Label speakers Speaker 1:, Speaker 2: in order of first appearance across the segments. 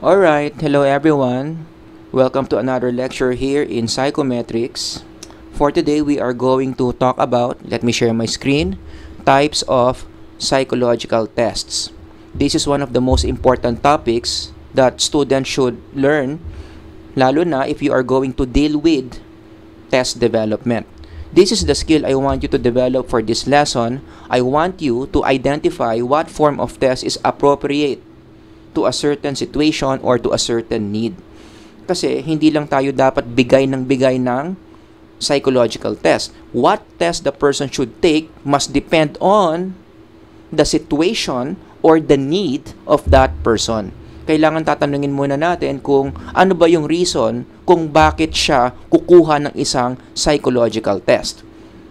Speaker 1: Alright, hello everyone. Welcome to another lecture here in Psychometrics. For today, we are going to talk about, let me share my screen, types of psychological tests. This is one of the most important topics that students should learn, lalo na if you are going to deal with test development. This is the skill I want you to develop for this lesson. I want you to identify what form of test is appropriate to a certain situation or to a certain need. Kasi hindi lang tayo dapat bigay ng psychological test. What test the person should take must depend on the situation or the need of that person. Kailangan tatanungin muna natin kung ano ba yung reason kung bakit siya kukuha ng isang psychological test.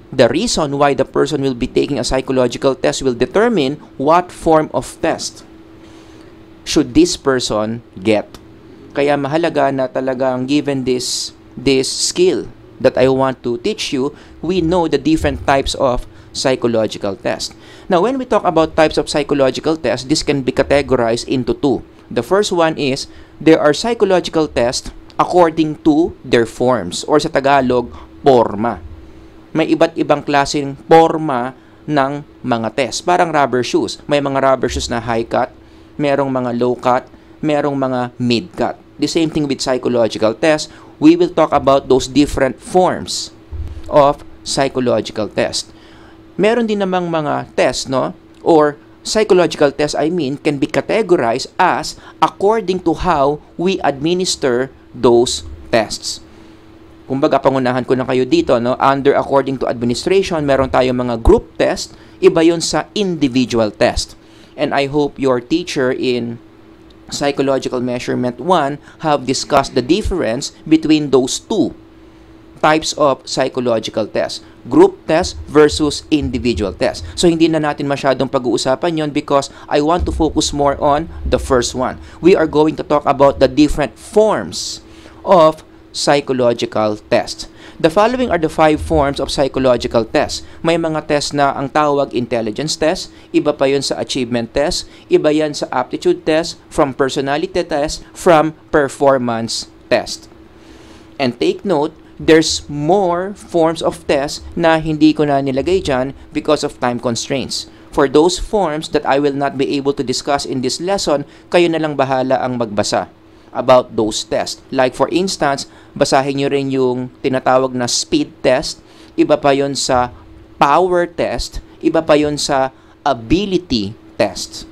Speaker 1: The reason why the person will be taking a psychological test will determine what form of test should this person get. Kaya mahalaga na talagang given this skill that I want to teach you, we know the different types of psychological tests. Now, when we talk about types of psychological tests, this can be categorized into two. The first one is, there are psychological tests according to their forms, or sa Tagalog, porma. May iba't ibang klaseng porma ng mga test. Parang rubber shoes. May mga rubber shoes na high cut, merong mga low cut, merong mga mid cut. The same thing with psychological tests. We will talk about those different forms of psychological test. Meron din namang mga test, no? Or psychological test, can be categorized as according to how we administer those tests. Kumbaga, pangunahan ko na kayo dito, no? Under according to administration, meron tayong mga group test, iba yun sa individual test. And I hope your teacher in Psychological Measurement 1 have discussed the difference between those two types of psychological tests. Group test versus individual test. So, hindi na natin masyadong pag-uusapan yon because I want to focus more on the first one. We are going to talk about the different forms of psychological tests. The following are the 5 forms of psychological tests. May mga test na ang tawag intelligence test, iba pa yun sa achievement test, iba yan sa aptitude test, from personality test, from performance test. And take note, there's more forms of tests na hindi ko na nilagay dyan because of time constraints. For those forms that I will not be able to discuss in this lesson, kayo na lang bahala ang magbasa about those tests. Like for instance, basahin nyo rin yung tinatawag na speed test, iba pa yon sa power test, iba pa yon sa ability test.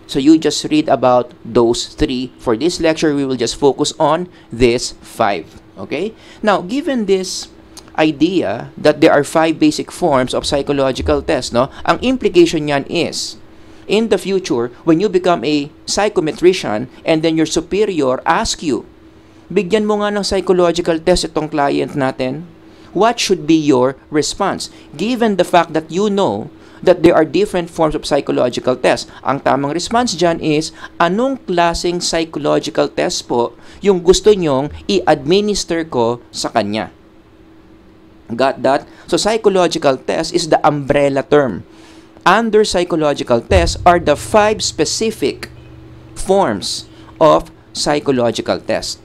Speaker 1: So you just read about those 3. For this lecture, we will just focus on these 5. Okay? Now, given this idea that there are 5 basic forms of psychological tests, no? Ang implication niyan is, in the future, when you become a psychometrician and then your superior ask you, bigyan mo nga ng psychological test itong client natin, what should be your response? Given the fact that you know that there are different forms of psychological tests, ang tamang response dyan is, anong klaseng psychological test po yung gusto nyong i-administer ko sa kanya? Got that? So, psychological test is the umbrella term. Under psychological tests are the 5 specific forms of psychological tests.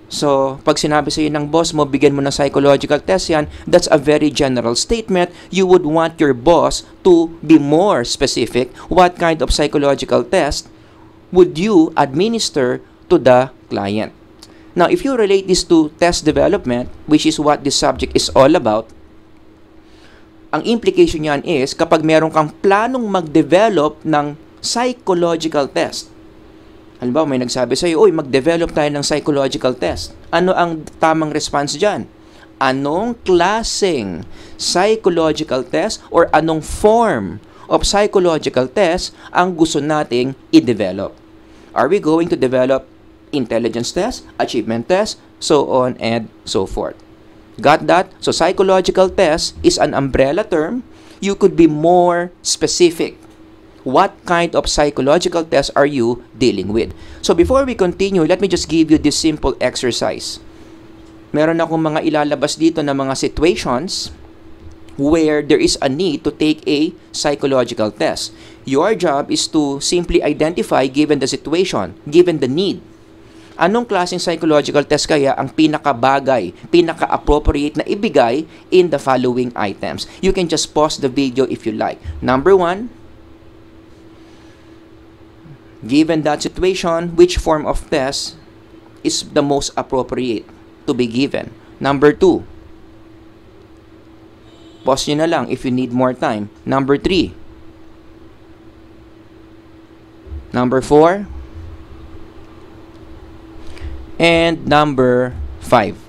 Speaker 1: So, pag sinabi sa'yo ng boss mo, bigyan mo ng psychological test yan, that's a very general statement. You would want your boss to be more specific. What kind of psychological test would you administer to the client? Now, if you relate this to test development, which is what this subject is all about, ang implication niyan is, kapag meron kang planong mag-develop ng psychological test, halimbawa, may nagsabi sa'yo, uy, mag-develop tayo ng psychological test. Ano ang tamang response dyan? Anong klaseng psychological test or anong form of psychological test ang gusto nating i-develop? Are we going to develop intelligence test, achievement test, so on and so forth? Got that? So, psychological test is an umbrella term. You could be more specific. What kind of psychological test are you dealing with? So, before we continue, let me just give you this simple exercise. Meron akong mga ilalabas dito na mga situations where there is a need to take a psychological test. Your job is to simply identify, given the situation, given the need, Anong klaseng psychological test kaya ang pinakabagay, pinaka-appropriate na ibigay in the following items? You can just pause the video if you like. Number 1, given that situation, which form of test is the most appropriate to be given? Number 2, pause nyo na lang if you need more time. Number 3, number 4, and number 5.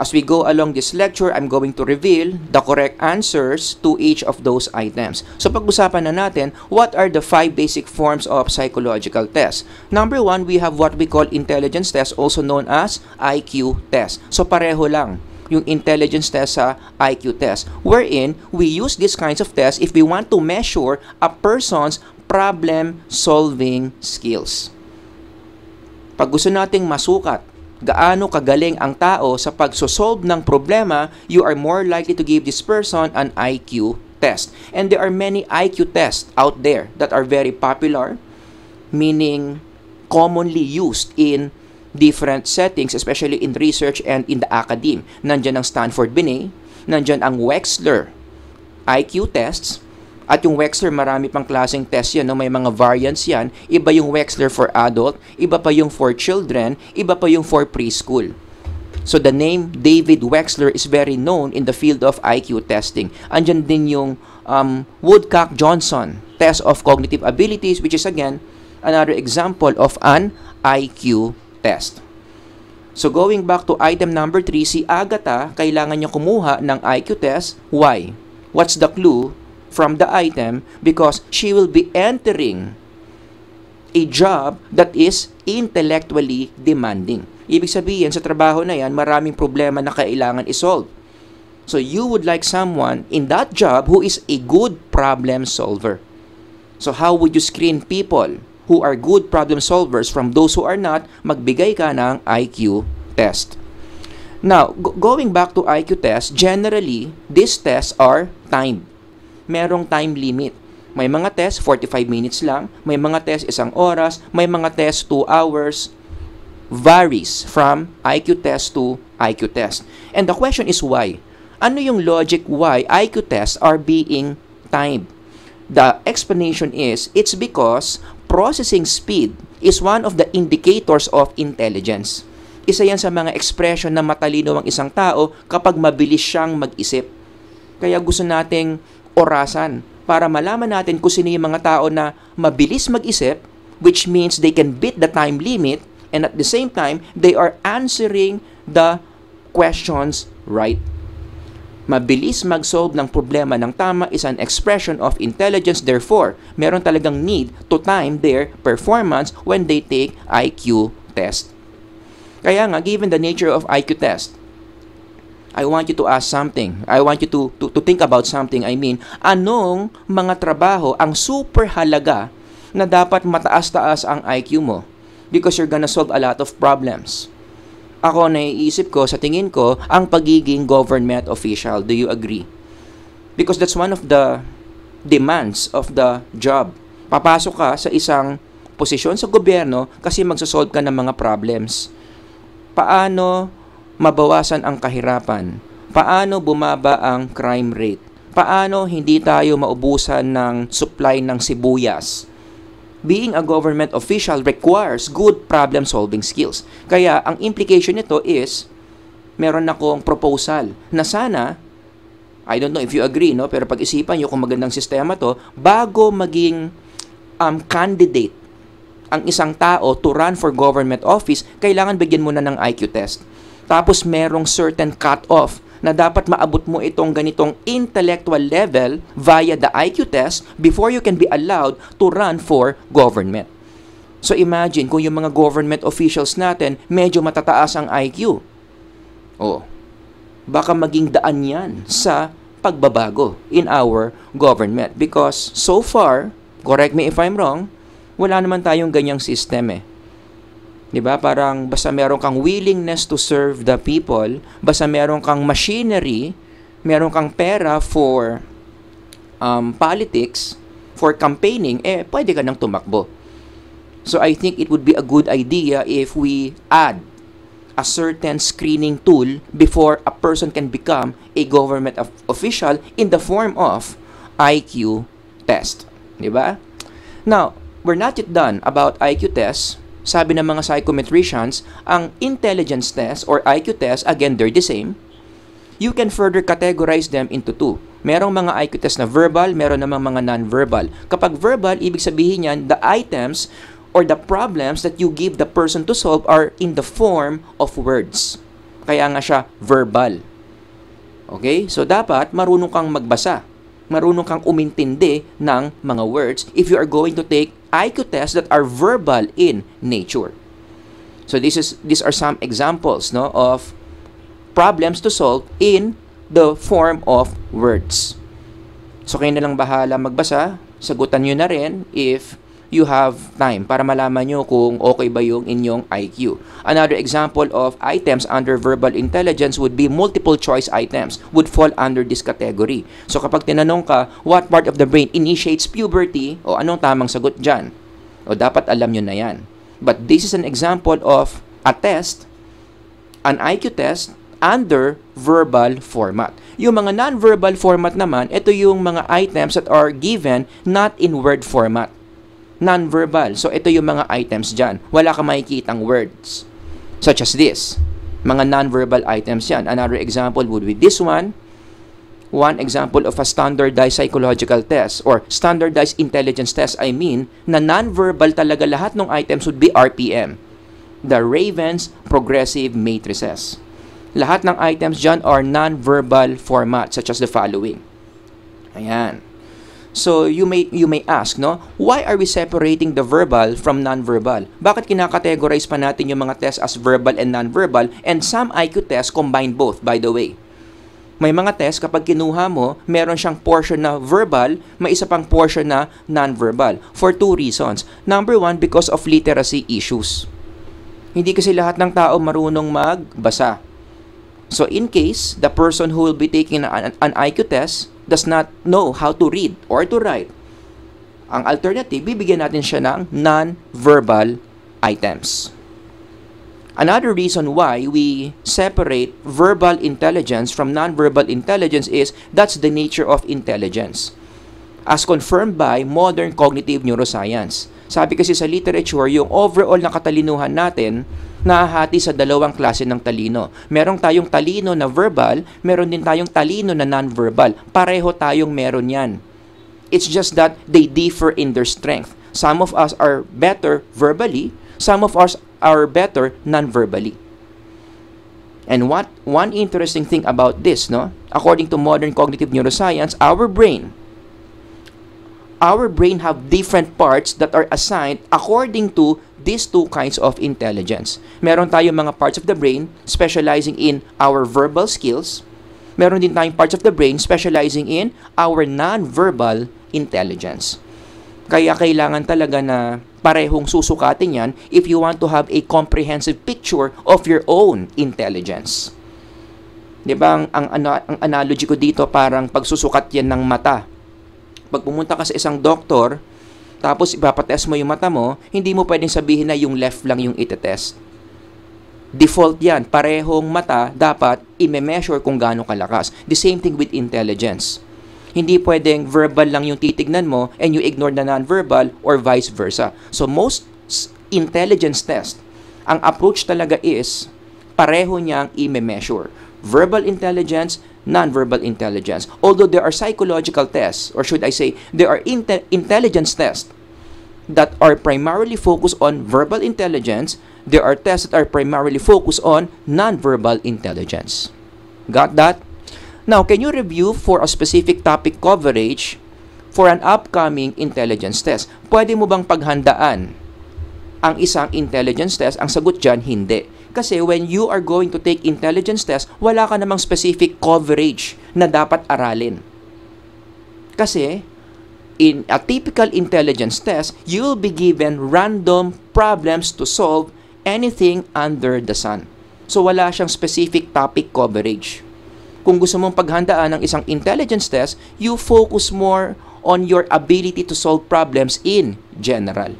Speaker 1: As we go along this lecture, I'm going to reveal the correct answers to each of those items. So pag-usapan na natin, what are the 5 basic forms of psychological tests? Number 1, we have what we call intelligence test, also known as IQ test. So pareho lang yung intelligence test sa IQ test, wherein we use these kinds of tests if we want to measure a person's problem-solving skills. Pag gusto nating masukat gaano kagaling ang tao sa pagsosolve ng problema, you are more likely to give this person an IQ test. And there are many IQ tests out there that are very popular, meaning commonly used in different settings, especially in research and in the academe. Nandyan ang Stanford Binet, nandyan ang Wechsler IQ tests, at yung Wechsler, marami pang klaseng test yan, no? May mga variants yan. Iba yung Wechsler for adult, iba pa yung for children, iba pa yung for preschool. So the name David Wechsler is very known in the field of IQ testing. Andyan din yung Woodcock-Johnson test of cognitive abilities, which is again another example of an IQ test. So going back to item number 3, si Agatha, kailangan niya kumuha ng IQ test. Why? What's the clue from the item? Because she will be entering a job that is intellectually demanding. Ibig sabihin, sa trabaho na yan, maraming problema na kailangan isolve. So you would like someone in that job who is a good problem solver. So how would you screen people who are good problem solvers from those who are not? Magbigay ka ng IQ test. Now, going back to IQ test, generally, these tests are timed. Merong time limit. May mga test 45 minutes lang, may mga test 1 oras, may mga test 2 hours. Varies from IQ test to IQ test. And the question is why? Ano yung logic why IQ tests are being timed? The explanation is, it's because processing speed is one of the indicators of intelligence. Isa yan sa mga expression na matalino ang isang tao kapag mabilis siyang mag-isip. Kaya gusto nating orasan para malaman natin kung sino yung mga tao na mabilis mag-isip, which means they can beat the time limit, and at the same time, they are answering the questions right. Mabilis mag-solve ng problema ng tama is an expression of intelligence. Therefore, meron talagang need to time their performance when they take IQ test. Kaya nga, given the nature of IQ test, I want you to ask something. I want you to think about something. I mean, anong mga trabaho ang super halaga na dapat mataas-taas ang IQ mo? Because you're gonna solve a lot of problems. Ako, naiisip ko, sa tingin ko, ang pagiging government official. Do you agree? Because that's one of the demands of the job. Papasok ka sa isang posisyon sa gobyerno kasi magsasolve ka ng mga problems. Paano mabawasan ang kahirapan? Paano bumaba ang crime rate? Paano hindi tayo maubusan ng supply ng sibuyas? Being a government official requires good problem-solving skills. Kaya ang implication nito is, meron akong proposal na sana, I don't know if you agree, no? Pero pag-isipan nyo kung magandang sistema to, bago maging candidate ang isang tao to run for government office, kailangan bigyan mo na ng IQ test. Tapos merong certain cut-off na dapat maabot mo itong ganitong intellectual level via the IQ test before you can be allowed to run for government. So imagine kung yung mga government officials natin medyo matataas ang IQ. Oh, baka maging daan yan sa pagbabago in our government. Because so far, correct me if I'm wrong, wala naman tayong ganyang system eh. Diba? Parang basta meron kang willingness to serve the people, basta meron kang machinery, meron kang pera for politics, for campaigning, pwede ka nang tumakbo. So I think it would be a good idea if we add a certain screening tool before a person can become a government official in the form of IQ test. Diba? Now, we're not yet done about IQ tests. Sabi ng mga psychometricians, ang intelligence test or IQ test, again, they're the same. You can further categorize them into two. Merong mga IQ test na verbal, meron namang mga non-verbal. Kapag verbal, ibig sabihin yan, the items or the problems that you give the person to solve are in the form of words. Kaya nga siya verbal. Okay? So, dapat marunong kang magbasa. Marunong kang umintindi ng mga words if you are going to take IQ tests that are verbal in nature. So, these are some examples, no, of problems to solve in the form of words. So, kayo na lang bahala magbasa. Sagutan nyo na rin if you have time para malaman nyo kung okay ba yung inyong IQ. Another example of items under verbal intelligence would be multiple choice items would fall under this category. So kapag tinanong ka, what part of the brain initiates puberty? O anong tamang sagot dyan? O dapat alam nyo na yan. But this is an example of a test, an IQ test, under verbal format. Yung mga non-verbal format naman, ito yung mga items that are given not in word format. Non-verbal. So, ito yung mga items dyan. Wala ka makikitang words. Such as this. Mga non-verbal items yan. Another example would be this one. One example of a standardized psychological test or standardized intelligence test, I mean, na non-verbal talaga lahat ng items would be RPM. The Raven's Progressive Matrices. Lahat ng items dyan are non-verbal format such as the following. Ayan. So, you may ask, no? Why are we separating the verbal from non-verbal? Bakit kinakategorize pa natin yung mga tests as verbal and non-verbal? And some IQ tests combine both, by the way. May mga tests, kapag kinuha mo, meron siyang portion na verbal, may isa pang portion na non-verbal. For two reasons. Number one, because of literacy issues. Hindi kasi lahat ng tao marunong magbasa. So, in case the person who will be taking an IQ test does not know how to read or to write, ang alternative, bibigyan natin siya ng non-verbal items. Another reason why we separate verbal intelligence from non-verbal intelligence is that's the nature of intelligence, as confirmed by modern cognitive neuroscience. Sabi kasi sa literature, yung overall na katalinuhan natin nahahati sa dalawang klase ng talino. Merong tayong talino na verbal, meron din tayong talino na non-verbal. Pareho tayong meron yan. It's just that they differ in their strength. Some of us are better verbally, some of us are better non-verbally. And one interesting thing about this, no? According to modern cognitive neuroscience, our brain have different parts that are assigned according to these two kinds of intelligence. Meron tayong mga parts of the brain specializing in our verbal skills. Meron din tayong parts of the brain specializing in our non-verbal intelligence. Kaya kailangan talaga na parehong susukatin yan if you want to have a comprehensive picture of your own intelligence. Diba, ang analogy ko dito parang pagsusukat yan ng mata. Pag pumunta ka sa isang doktor, tapos ipapatest mo yung mata mo, hindi mo pwedeng sabihin na yung left lang yung itetest. Default yan. Parehong mata, dapat i-measure kung gaano kalakas. The same thing with intelligence. Hindi pwedeng verbal lang yung titignan mo and you ignore the non-verbal or vice versa. So most intelligence test, ang approach talaga is pareho niyang i-measure. Verbal intelligence, non-verbal intelligence. Although there are psychological tests, or should I say, there are intelligence tests that are primarily focused on verbal intelligence, there are tests that are primarily focused on non-verbal intelligence. Got that? Now, can you review for a specific topic coverage for an upcoming intelligence test? Pwede mo bang paghandaan ang isang intelligence test? Ang sagot dyan, hindi. Kasi when you are going to take intelligence test, wala ka namang specific coverage na dapat aralin. Kasi, in a typical intelligence test, you will be given random problems to solve anything under the sun. So, wala siyang specific topic coverage. Kung gusto mong paghandaan ng isang intelligence test, you focus more on your ability to solve problems in general.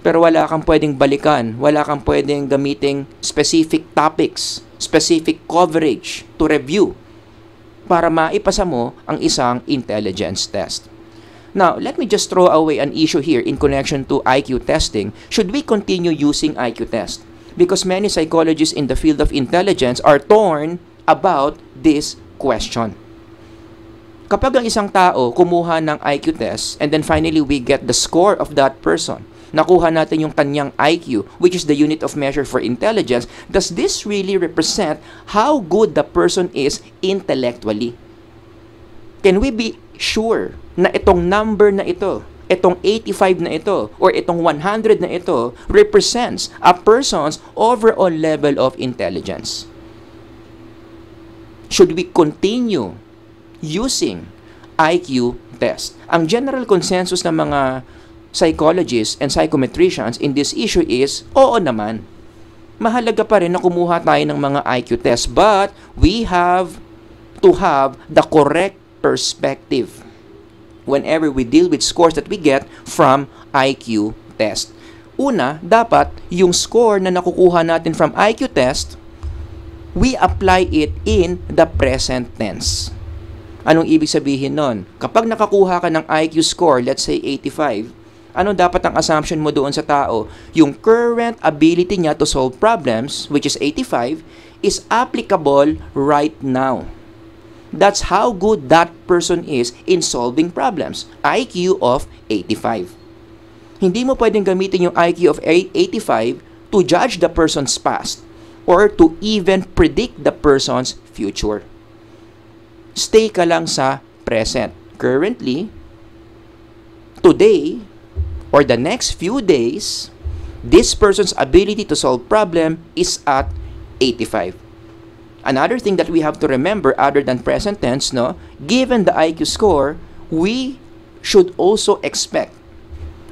Speaker 1: Pero wala kang pwedeng balikan, wala kang pwedeng gamiting specific topics, specific coverage to review para maipasa mo ang isang intelligence test. Now, let me just throw away an issue here in connection to IQ testing. Should we continue using IQ test? Because many psychologists in the field of intelligence are torn about this question. Kapag ang isang tao kumuha ng IQ test and then finally we get the score of that person, nakuha natin yung kanyang IQ, which is the unit of measure for intelligence, does this really represent how good the person is intellectually? Can we be sure na itong number na ito, itong 85 na ito, or itong 100 na ito, represents a person's overall level of intelligence? Should we continue using IQ test? Ang general consensus ng mga psychologists and psychometricians in this issue is, oo naman. Mahalaga pa rin na kumuha tayo ng mga IQ test, but we have to have the correct perspective whenever we deal with scores that we get from IQ test. Una, dapat yung score na nakukuha natin from IQ test, we apply it in the present tense. Anong ibig sabihin nun? Kapag nakakuha ka ng IQ score, let's say 85, ano dapat ang assumption mo doon sa tao? Yung current ability niya to solve problems, which is 85, is applicable right now. That's how good that person is in solving problems. IQ of 85. Hindi mo pwedeng gamitin yung IQ of 85 to judge the person's past or to even predict the person's future. Stay ka lang sa present. Currently, today, or the next few days, this person's ability to solve problem is at 85. Another thing that we have to remember other than present tense, no, given the IQ score, we should also expect,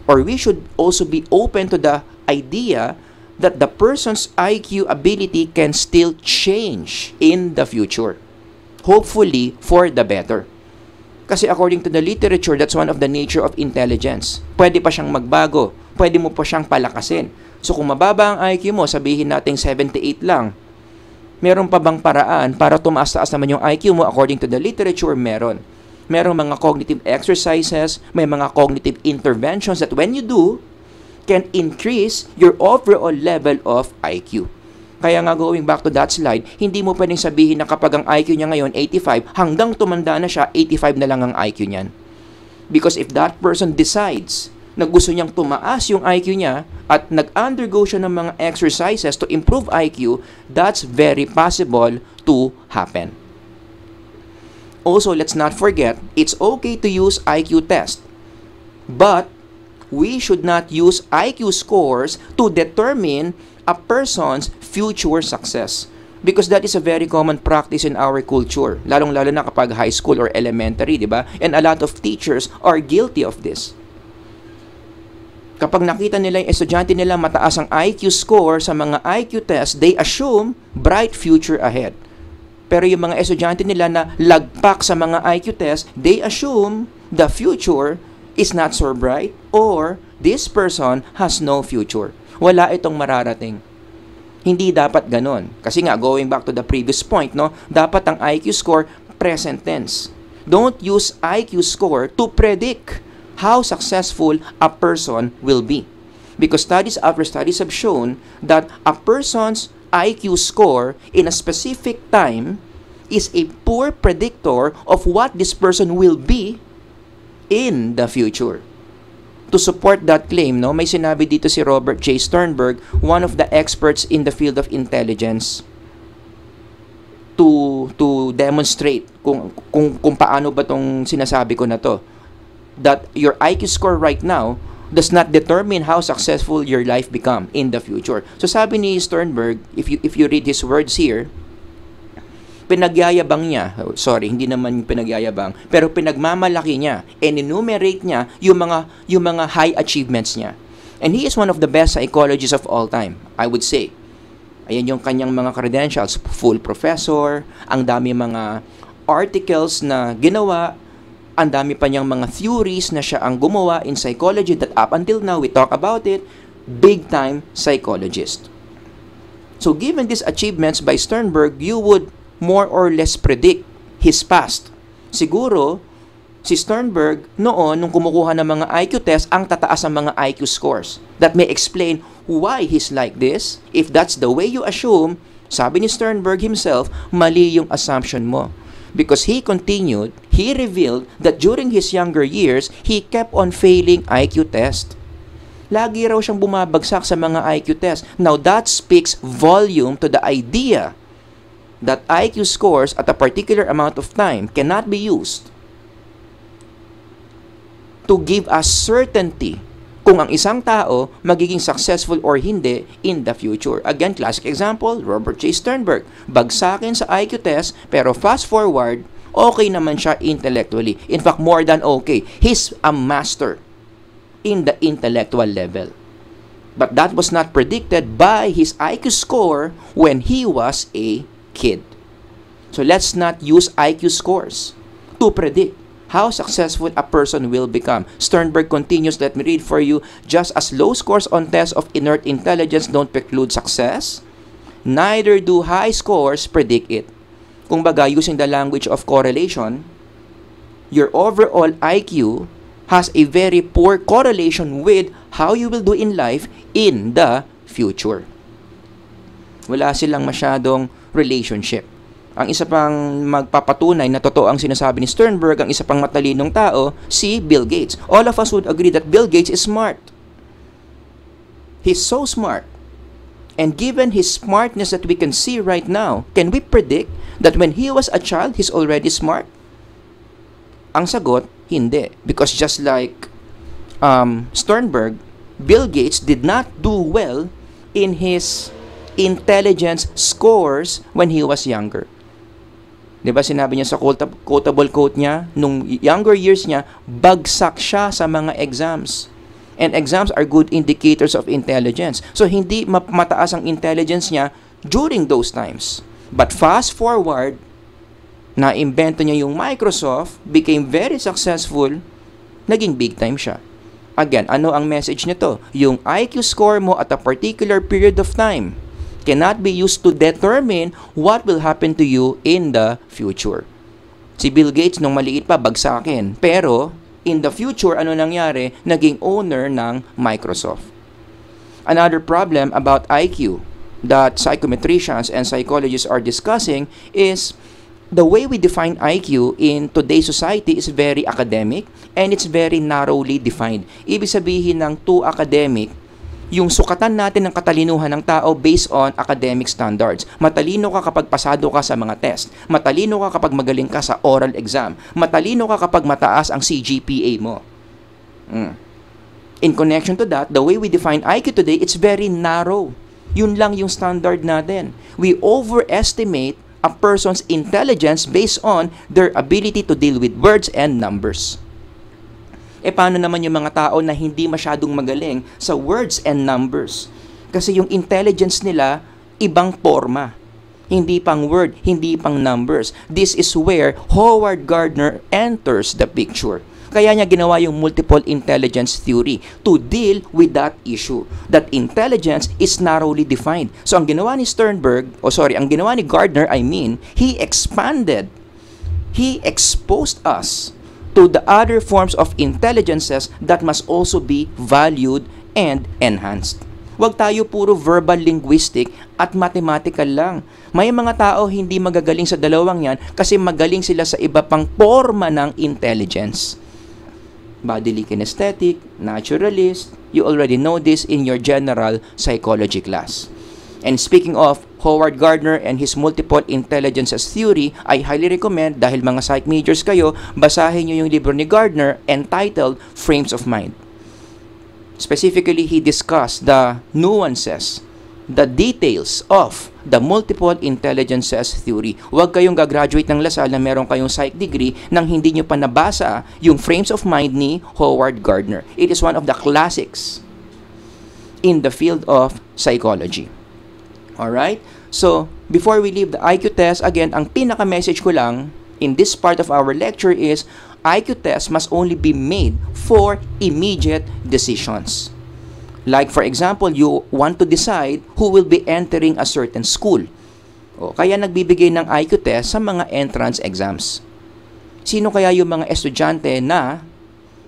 Speaker 1: or we should also be open to the idea that the person's IQ ability can still change in the future. Hopefully, for the better. Kasi according to the literature, that's one of the nature of intelligence. Pwede pa siyang magbago. Pwede mo pa siyang palakasin. So kung mababa ang IQ mo, sabihin natin 78 lang. Meron pa bang paraan para tumaas-taas naman yung IQ mo? According to the literature, meron. Merong mga cognitive exercises, may mga cognitive interventions that when you do, can increase your overall level of IQ. Kaya nga going back to that slide, hindi mo pwedeng sabihin na kapag ang IQ niya ngayon 85, hanggang tumanda na siya, 85 na lang ang IQ niyan. Because if that person decides na gusto niyang tumaas yung IQ niya at nag-undergo siya ng mga exercises to improve IQ, that's very possible to happen. Also, let's not forget, it's okay to use IQ test. But we should not use IQ scores to determine a person's future success. Because that is a very common practice in our culture. Lalong-lalo na kapag high school or elementary, di ba? And a lot of teachers are guilty of this. Kapag nakita nila yung estudyante nila mataas ang IQ score sa mga IQ tests, they assume bright future ahead. Pero yung mga estudyante nila na lagpak sa mga IQ tests, they assume the future is not so bright or this person has no future. Wala itong mararating. Hindi dapat ganon. Kasi nga, going back to the previous point, no, dapat ang IQ score present tense. Don't use IQ score to predict how successful a person will be. Because studies after studies have shown that a person's IQ score in a specific time is a poor predictor of what this person will be in the future. To support that claim, no, may sinabi dito si Robert J. Sternberg, one of the experts in the field of intelligence, to demonstrate kung paano ba tong sinasabi ko na to, that your IQ score right now does not determine how successful your life become in the future. So sabi ni Sternberg, if you read his words here, pinagyayabang niya, hindi naman pinagyayabang, pero pinagmamalaki niya, enumerate niya yung mga high achievements niya. And he is one of the best psychologists of all time, I would say. Ayan yung kanyang mga credentials, full professor, ang dami mga articles na ginawa, ang dami pa niyang mga theories na siya ang gumawa in psychology that up until now we talk about it. big-time psychologist. So given these achievements by Sternberg, you would more or less predict his past. Siguro, si Sternberg noon, nung kumukuha ng mga IQ test, ang tataas ng mga IQ scores. That may explain why he's like this. If that's the way you assume, sabi ni Sternberg himself, mali yung assumption mo. Because he revealed that during his younger years, he kept on failing IQ test. Lagi raw siyang bumabagsak sa mga IQ test. Now, that speaks volume to the idea that IQ scores at a particular amount of time cannot be used to give us certainty kung ang isang tao magiging successful or hindi in the future. Again, classic example, Robert J. Sternberg. Bagsakin sa IQ test, pero fast forward, okay naman siya intellectually. In fact, more than okay. He's a master in the intellectual level. But that was not predicted by his IQ score when he was a kid. So let's not use IQ scores to predict how successful a person will become. Sternberg continues, let me read for you, just as low scores on tests of inert intelligence don't preclude success, neither do high scores predict it. Kung baga, using the language of correlation, your overall IQ has a very poor correlation with how you will do in life in the future. Wala silang masyadong relationship. Ang isa pang magpapatunay na totoo ang sinasabi ni Sternberg, ang isa pang matalinong tao, si Bill Gates. All of us would agree that Bill Gates is smart. He's so smart. And given his smartness that we can see right now, can we predict that when he was a child, he's already smart? Ang sagot, hindi. Because just like Sternberg, Bill Gates did not do well in his intelligence scores when he was younger. Diba sinabi niya sa quotable quote niya, nung younger years niya, bagsak siya sa mga exams. And exams are good indicators of intelligence. So hindi mataas ang intelligence niya during those times. But fast forward, na-invento niya yung Microsoft, became very successful, naging big time siya. Again, ano ang message nito? Yung IQ score mo at a particular period of time cannot be used to determine what will happen to you in the future. Si Bill Gates nung maliit pa, bagsakin. Pero, in the future, ano nangyari? Naging owner ng Microsoft. Another problem about IQ that psychometricians and psychologists are discussing is the way we define IQ in today's society is very academic and it's very narrowly defined. Ibig sabihin ng too academic, yung sukatan natin ng katalinuhan ng tao based on academic standards. Matalino ka kapag pasado ka sa mga test. Matalino ka kapag magaling ka sa oral exam. Matalino ka kapag mataas ang CGPA mo. In connection to that, the way we define IQ today, it's very narrow. Yun lang yung standard natin. We overestimate a person's intelligence based on their ability to deal with words and numbers. Paano naman yung mga tao na hindi masyadong magaling sa words and numbers? Kasi yung intelligence nila, ibang forma. Hindi pang word, hindi pang numbers. This is where Howard Gardner enters the picture. Kaya niya ginawa yung multiple intelligence theory to deal with that issue. That intelligence is narrowly defined. So ang ginawa ni ang ginawa ni Gardner, he expanded, he exposed us to the other forms of intelligences that must also be valued and enhanced. Huwag tayo puro verbal linguistic at mathematical lang. May mga tao hindi magagaling sa dalawang yan kasi magaling sila sa iba pang forma ng intelligence. Bodily kinesthetic, naturalist, you already know this in your general psychology class. And speaking of Howard Gardner and his multiple intelligences theory, I highly recommend, dahil mga psych majors kayo, basahin nyo yung libro ni Gardner entitled Frames of Mind. Specifically, he discussed the nuances, the details of the multiple intelligences theory. Huwag kayong gagraduate ng Lasal na meron kayong psych degree nang hindi nyo pa nabasa yung Frames of Mind ni Howard Gardner. It is one of the classics in the field of psychology. Alright? So, before we leave the IQ test, again, ang pinaka-message ko lang in this part of our lecture is IQ test must only be made for immediate decisions. Like for example, you want to decide who will be entering a certain school. O, kaya nagbibigay ng IQ test sa mga entrance exams. Sino kaya yung mga estudyante na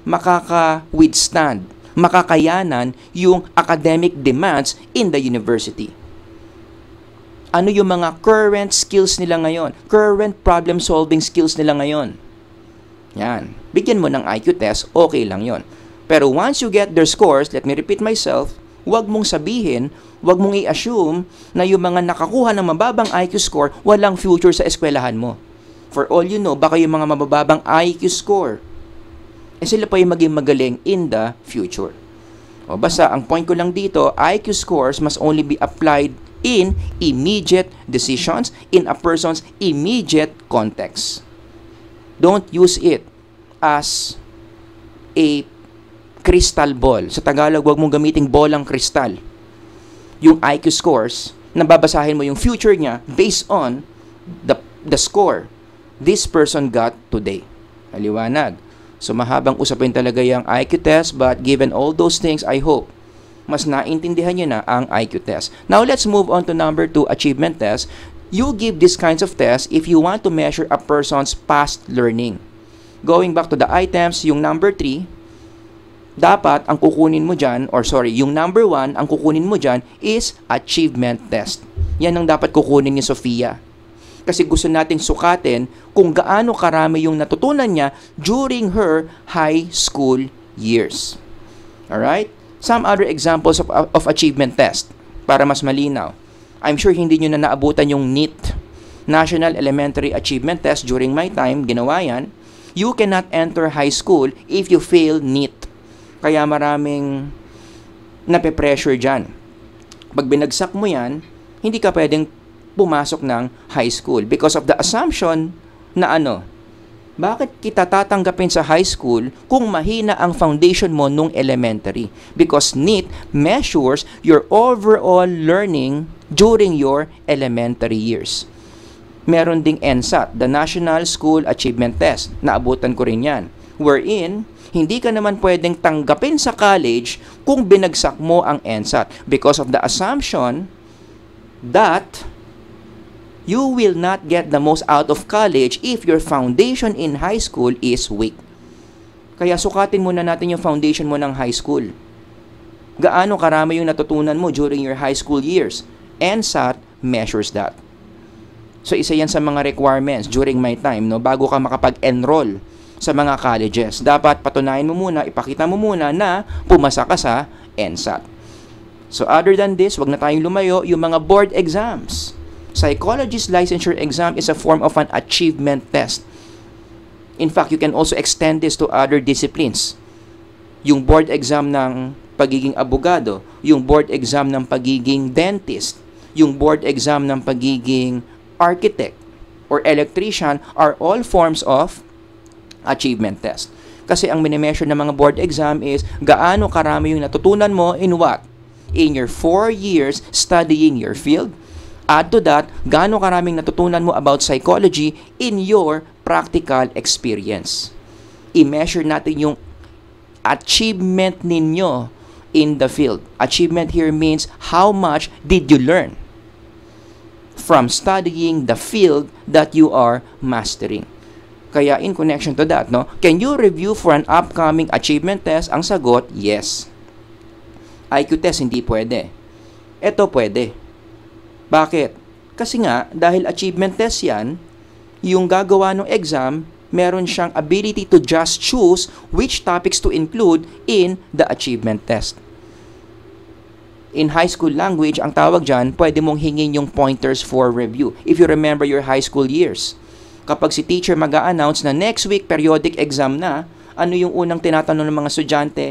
Speaker 1: makaka-withstand, makakayanan yung academic demands in the university? Ano yung mga current skills nila ngayon? Current problem-solving skills nila ngayon? Yan. Bigyan mo ng IQ test, okay lang yon. Pero once you get their scores, let me repeat myself, wag mong sabihin, wag mong i-assume na yung mga nakakuha ng mababang IQ score, walang future sa eskwelahan mo. For all you know, baka yung mga mababang IQ score, sila pa yung maging magaling in the future. O basta, ang point ko lang dito, IQ scores must only be applied in immediate decisions in a person's immediate context. Don't use it as a crystal ball. Sa Tagalog, huwag mong gamiting bolang kristal. Yung IQ scores, nababasahin mo yung future niya based on the score this person got today. Maliwanag. So, mahabang usapin talaga yung IQ test, but given all those things, I hope mas naintindihan nyo na ang IQ test. Now, let's move on to number 2, achievement test. You give these kinds of tests if you want to measure a person's past learning. Going back to the items, yung number 3, dapat ang kukunin mo dyan, yung number 1, ang kukunin mo dyan is achievement test. Yan ang dapat kukunin ni Sofia. Kasi gusto nating sukatin kung gaano karami yung natutunan niya during her high school years. Alright? Some other examples of achievement test para mas malinaw. I'm sure hindi nyo na naabutan yung NEET, National Elementary Achievement Test. During my time, ginawa yan. You cannot enter high school if you fail NEET. Kaya maraming nape-pressure dyan. Pag binagsak mo yan, hindi ka pwedeng pumasok ng high school because of the assumption na bakit kita tatanggapin sa high school kung mahina ang foundation mo nung elementary? Because NEET measures your overall learning during your elementary years. Meron ding NSAT, the National School Achievement Test. Naabutan ko rin yan. Wherein, hindi ka naman pwedeng tanggapin sa college kung binagsak mo ang NSAT because of the assumption that you will not get the most out of college if your foundation in high school is weak. Kaya sukatin muna natin yung foundation mo ng high school. Gaano karami yung natutunan mo during your high school years? NSAT measures that. So isa yan sa mga requirements during my time, bago ka makapag-enroll sa mga colleges. Dapat patunayan mo muna, ipakita mo muna na pumasa ka sa NSAT. So other than this, wag na tayong lumayo, yung mga board exams. Psychologist licensure exam is a form of an achievement test. In fact, you can also extend this to other disciplines. Yung board exam ng pagiging abogado, yung board exam ng pagiging dentist, yung board exam ng pagiging architect or electrician are all forms of achievement test. Kasi ang minimeasure ng mga board exam is gaano karami yung natutunan mo in what? In your 4 years studying your field. Add to that, gaano karaming natutunan mo about psychology in your practical experience. I-measure natin yung achievement ninyo in the field. Achievement here means how much did you learn from studying the field that you are mastering. Kaya in connection to that, can you review for an upcoming achievement test? Ang sagot, yes. IQ test, hindi pwede. Ito pwede. Bakit? Kasi nga, dahil achievement test yan, yung gagawa ng exam, meron siyang ability to just choose which topics to include in the achievement test. In high school language, ang tawag dyan, pwede mong hingin yung pointers for review. If you remember your high school years, kapag si teacher mag-a-announce na next week periodic exam na, ano yung unang tinatanong ng mga estudyante?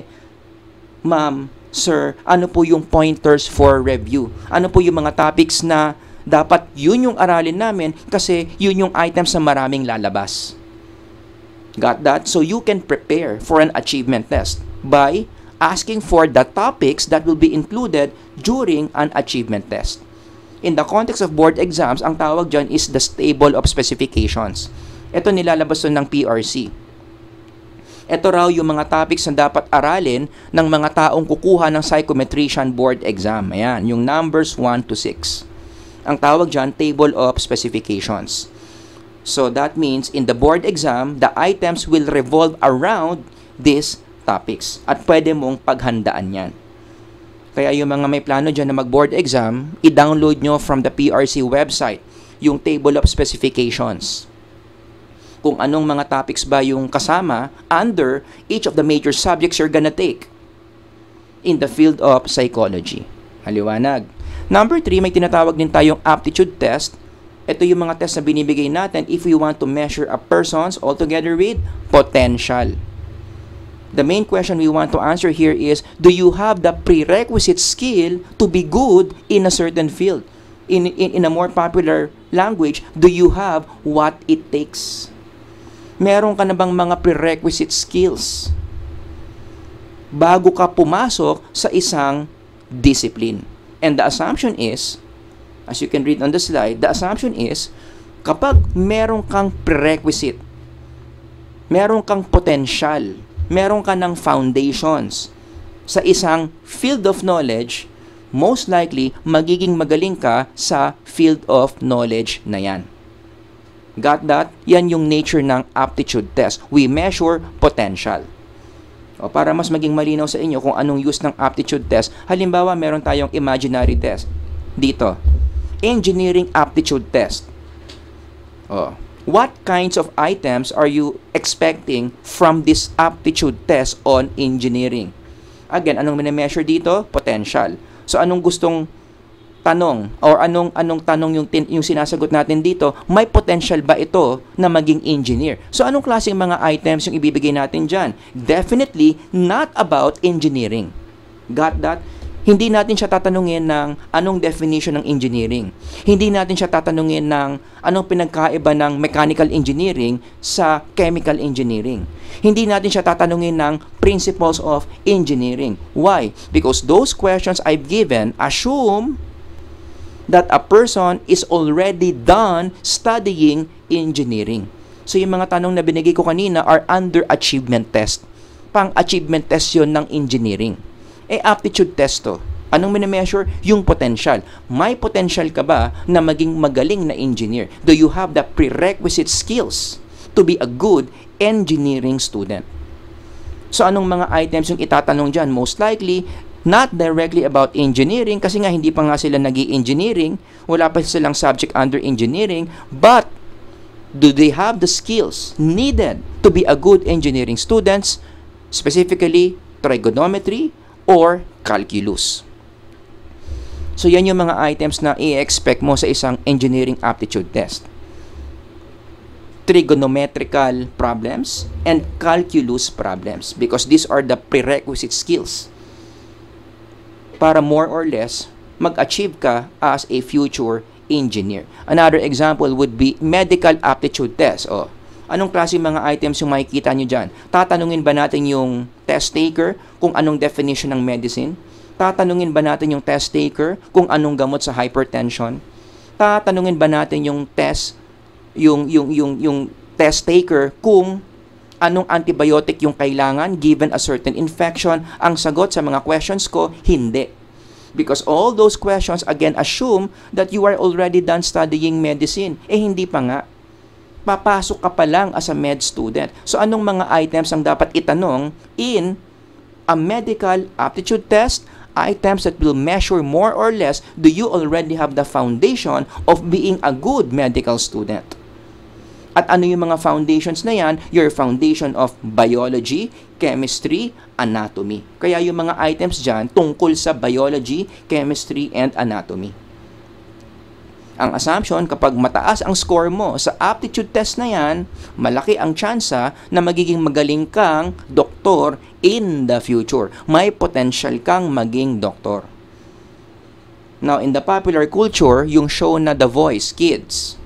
Speaker 1: Ma'am, sir, ano po yung pointers for review? Ano po yung mga topics na dapat yun yung aralin namin kasi yun yung items na maraming lalabas? Got that? So you can prepare for an achievement test by asking for the topics that will be included during an achievement test. In the context of board exams, ang tawag dyan is the table of specifications. Ito nilalabas ng PRC. Ito raw yung mga topics na dapat aralin ng mga taong kukuha ng psychometrician board exam. Ayan, yung numbers 1 to 6. Ang tawag dyan, table of specifications. So that means in the board exam, the items will revolve around these topics. At pwede mong paghandaan yan. Kaya yung mga may plano dyan na mag-board exam, i-download nyo from the PRC website yung table of specifications. Kung anong mga topics ba yung kasama under each of the major subjects you're gonna take in the field of psychology. Maliwanag. Number 3, may tinatawag din tayong aptitude test. Ito yung mga test na binibigay natin if we want to measure a person's altogether with potential. The main question we want to answer here is, do you have the prerequisite skill to be good in a certain field? In a more popular language, do you have what it takes? Meron ka na bang mga prerequisite skills bago ka pumasok sa isang discipline? And the assumption is, as you can read on the slide, the assumption is, kapag meron kang prerequisite, meron kang potential, meron ka ng foundations sa isang field of knowledge, most likely, magiging magaling ka sa field of knowledge na yan. Got that? Yan yung nature ng aptitude test. We measure potential. O, para mas maging malinaw sa inyo kung anong use ng aptitude test, halimbawa, meron tayong imaginary test. Dito. Engineering aptitude test. O, what kinds of items are you expecting from this aptitude test on engineering? Again, anong mini-measure dito? Potential. So, anong gustong tanong or anong tanong yung sinasagot natin dito, may potential ba ito na maging engineer? So anong klaseng mga items yung ibibigay natin dyan? Definitely not about engineering. Got that? Hindi natin siya tatanungin ng anong definition ng engineering. Hindi natin siya tatanungin ng anong pinagkaiba ng mechanical engineering sa chemical engineering. Hindi natin siya tatanungin ng principles of engineering. Why? Because those questions I've given assume that a person is already done studying engineering. So yung mga tanong na binigay ko kanina are under achievement test. Pang-achievement test yun ng engineering. Aptitude test to. Anong mini-measure? Yung potential. May potential ka ba na maging magaling na engineer? Do you have the prerequisite skills to be a good engineering student? So anong mga items yung itatanong dyan? Most likely, not directly about engineering kasi nga hindi pa nga sila nag-i-engineering, wala pa silang subject under engineering, but do they have the skills needed to be a good engineering students, specifically trigonometry or calculus? So yan yung mga items na i-expect mo sa isang engineering aptitude test. Trigonometrical problems and calculus problems, because these are the prerequisite skills para more or less mag-achieve ka as a future engineer. Another example would be medical aptitude test. O, anong klase mga items yung makikita nyo dyan? Tatanungin ba natin yung test taker kung anong definition ng medicine? Tatanungin ba natin yung test taker kung anong gamot sa hypertension? Tatanungin ba natin yung test test taker kung anong antibiotic yung kailangan given a certain infection? Ang sagot sa mga questions ko, hindi. Because all those questions again assume that you are already done studying medicine. Hindi pa nga. Papasok ka pa lang as a med student. So anong mga items ang dapat itanong in a medical aptitude test? Items that will measure more or less, do you already have the foundation of being a good medical student? At ano yung mga foundations na yan? Your foundation of biology, chemistry, anatomy. Kaya yung mga items dyan tungkol sa biology, chemistry, and anatomy. Ang assumption, kapag mataas ang score mo sa aptitude test na yan, malaki ang tsansa na magiging magaling kang doktor in the future. May potential kang maging doktor. Now, in the popular culture, yung show na The Voice Kids,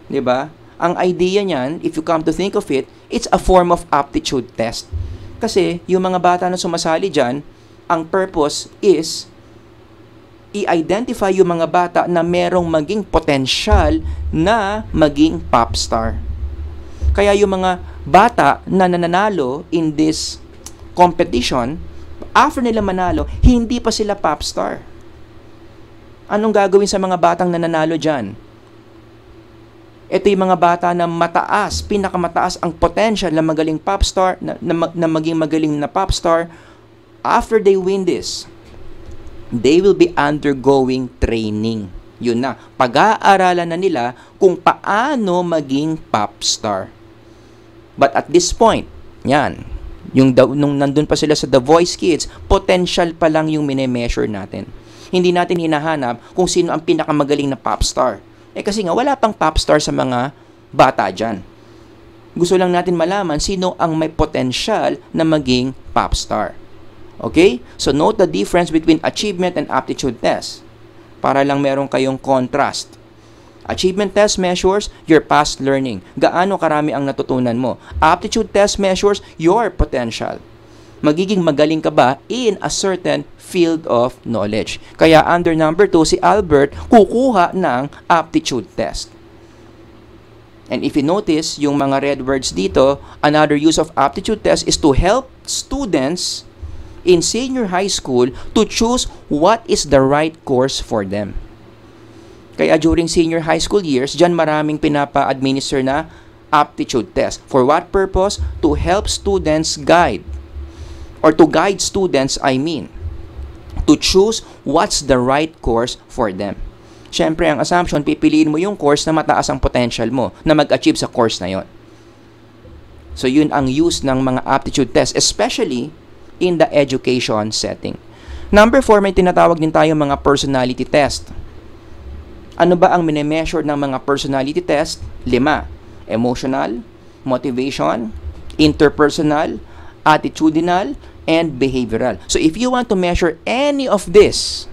Speaker 1: di ba? Ang idea niyan, if you come to think of it, it's a form of aptitude test. Kasi yung mga bata na sumasali dyan, ang purpose is i-identify yung mga bata na merong maging potential na maging pop star. Kaya yung mga bata na nananalo in this competition, after nila manalo, hindi pa sila pop star. Anong gagawin sa mga batang nananalo dyan? Ito yung mga bata na mataas, pinakamataas ang potential na magaling pop star, na maging magaling na pop star. After they win this, they will be undergoing training. Yun na, pag-aaralan na nila kung paano maging pop star. But at this point, yan, nung nandun pa sila sa The Voice Kids, potential pa lang yung mine-measure natin. Hindi natin hinahanap kung sino ang pinakamagaling na pop star. Kasi nga, wala pang pop star sa mga bata dyan. Gusto lang natin malaman sino ang may potential na maging pop star. Okay? So, note the difference between achievement and aptitude test. Para lang meron kayong contrast. Achievement test measures your past learning. Gaano karami ang natutunan mo. Aptitude test measures your potential. Magiging magaling ka ba in a certain field of knowledge. Kaya under number 2, si Albert kukuha ng aptitude test. And if you notice, yung mga red words dito, another use of aptitude test is to help students in senior high school to choose what is the right course for them. Kaya during senior high school years, dyan maraming pinapa-administer na aptitude test. For what purpose? To help students guide. Or to guide students, to choose what's the right course for them. Siyempre, ang assumption, pipiliin mo yung course na mataas ang potential mo na mag-achieve sa course na yon. So, yun ang use ng mga aptitude test, especially in the education setting. Number 4, may tinatawag din tayo mga personality test. Ano ba ang mini-measure ng mga personality test? 5. Emotional, motivation, interpersonal, attitudinal, and behavioral. So, if you want to measure any of this,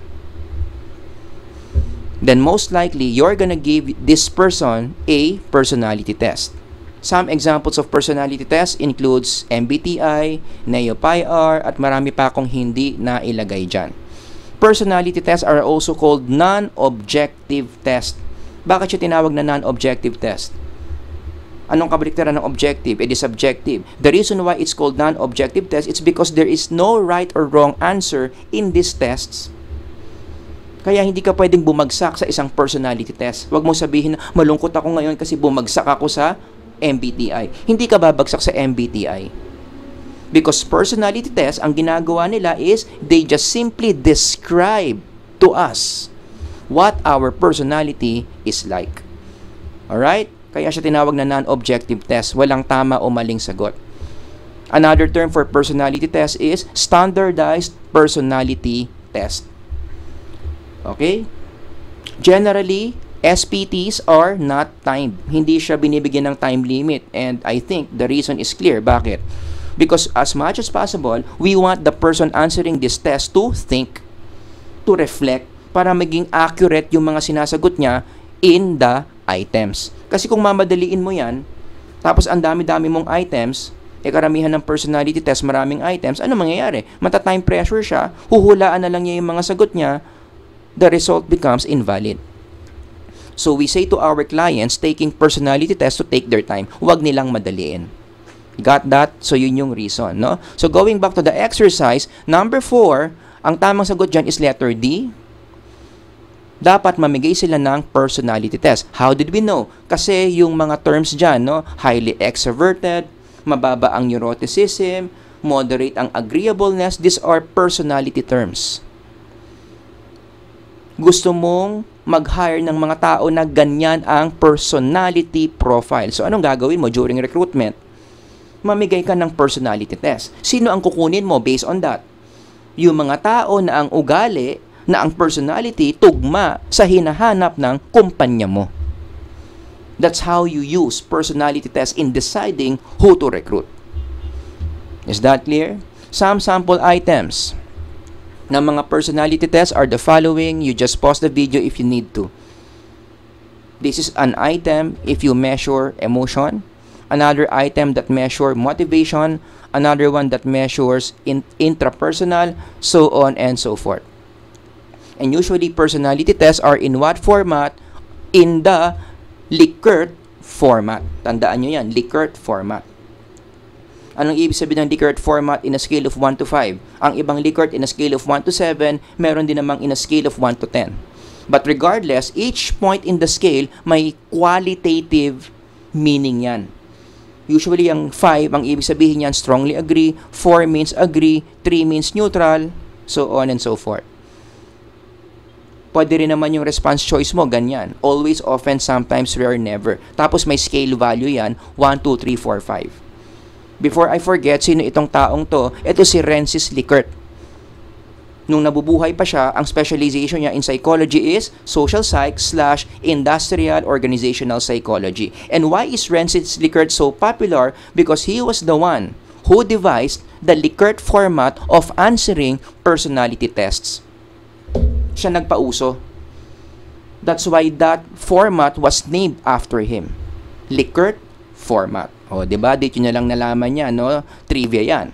Speaker 1: then most likely, you're gonna give this person a personality test. Some examples of personality test includes MBTI, Neo-PIR, at marami pa akong hindi na ilagay dyan. Personality tests are also called non-objective test. Bakit siya tinawag na non-objective test? Anong kabaliktaran ng objective? It is subjective. The reason why it's called non-objective test is because there is no right or wrong answer in these tests. Kaya hindi ka pwedeng bumagsak sa isang personality test. Huwag mo sabihin na malungkot ako ngayon kasi bumagsak ako sa MBTI. Hindi ka babagsak sa MBTI. Because personality test, ang ginagawa nila is they just simply describe to us what our personality is like. Alright? Kaya siya tinawag na non-objective test. Walang tama o maling sagot. Another term for personality test is standardized personality test. Okay? Generally, SPTs are not timed. Hindi siya binibigyan ng time limit. And I think the reason is clear. Bakit? Because as much as possible, we want the person answering this test to think, to reflect, para maging accurate yung mga sinasagot niya in the items. Kasi kung mamadaliin mo yan, tapos ang dami-dami mong items, karamihan ng personality test, maraming items, ano mangyayari? Mata-time pressure siya, huhulaan na lang niya yung mga sagot niya, the result becomes invalid. So we say to our clients taking personality test to take their time. Huwag nilang madaliin. Got that? So yun yung reason, no? So going back to the exercise, number 4, ang tamang sagot dyan is letter D. Dapat mamigay sila ng personality test. How did we know? Kasi yung mga terms dyan, no? Highly extroverted, mababa ang neuroticism, moderate ang agreeableness, these are personality terms. Gusto mong mag-hire ng mga tao na ganyan ang personality profile. So anong gagawin mo during recruitment? Mamigay ka ng personality test. Sino ang kukunin mo based on that? Yung mga tao na ang ugali, na ang personality tugma sa hinahanap ng kumpanya mo. That's how you use personality test in deciding who to recruit. Is that clear? Some sample items ng mga personality tests are the following. You just pause the video if you need to. This is an item if you measure emotion. Another item that measure motivation. Another one that measures intrapersonal, so on and so forth. And usually, personality tests are in what format? In the Likert format. Tandaan nyo yan, Likert format. Anong ibig sabihin ng Likert format in a scale of 1 to 5? Ang ibang Likert in a scale of 1 to 7, meron din namang in a scale of 1 to 10. But regardless, each point in the scale may qualitative meaning yan. Usually, ang 5, ang ibig sabihin yan, strongly agree, 4 means agree, 3 means neutral, so on and so forth. Pwede rin naman yung response choice mo, ganyan. Always, often, sometimes, rare, never. Tapos may scale value yan, 1, 2, 3, 4, 5. Before I forget, sino itong taong to? Ito si Rensis Likert. Nung nabubuhay pa siya, ang specialization niya in psychology is social psych / industrial organizational psychology. And why is Rensis Likert so popular? Because he was the one who devised the Likert format of answering personality tests. Siya nagpauso. That's why that format was named after him. Likert format. O, diba? Dito nyo lang nalaman yan, no? Trivia yan.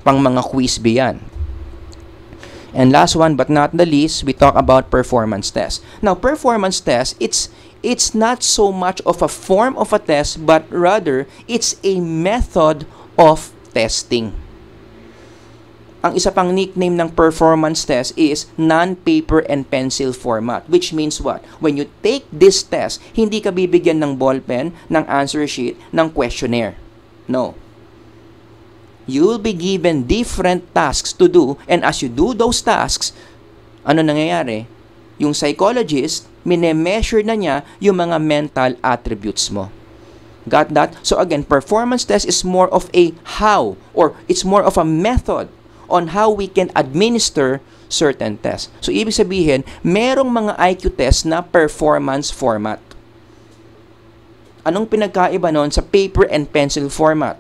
Speaker 1: Pang mga quiz ba yan. And last one but not the least, we talk about performance test. Now, performance test, it's not so much of a form of a test, but rather, it's a method of testing. Ang isa pang nickname ng performance test is non-paper and pencil format, which means what? When you take this test, hindi ka bibigyan ng ballpen, ng answer sheet, ng questionnaire. No. You will be given different tasks to do, and as you do those tasks, ano nangyayari? Yung psychologist, mine-measure na niya yung mga mental attributes mo. Got that? So again, performance test is more of a how, or it's more of a method on how we can administer certain tests. So, ibig sabihin, merong mga IQ test na performance format. Anong pinagkaiba nun sa paper and pencil format?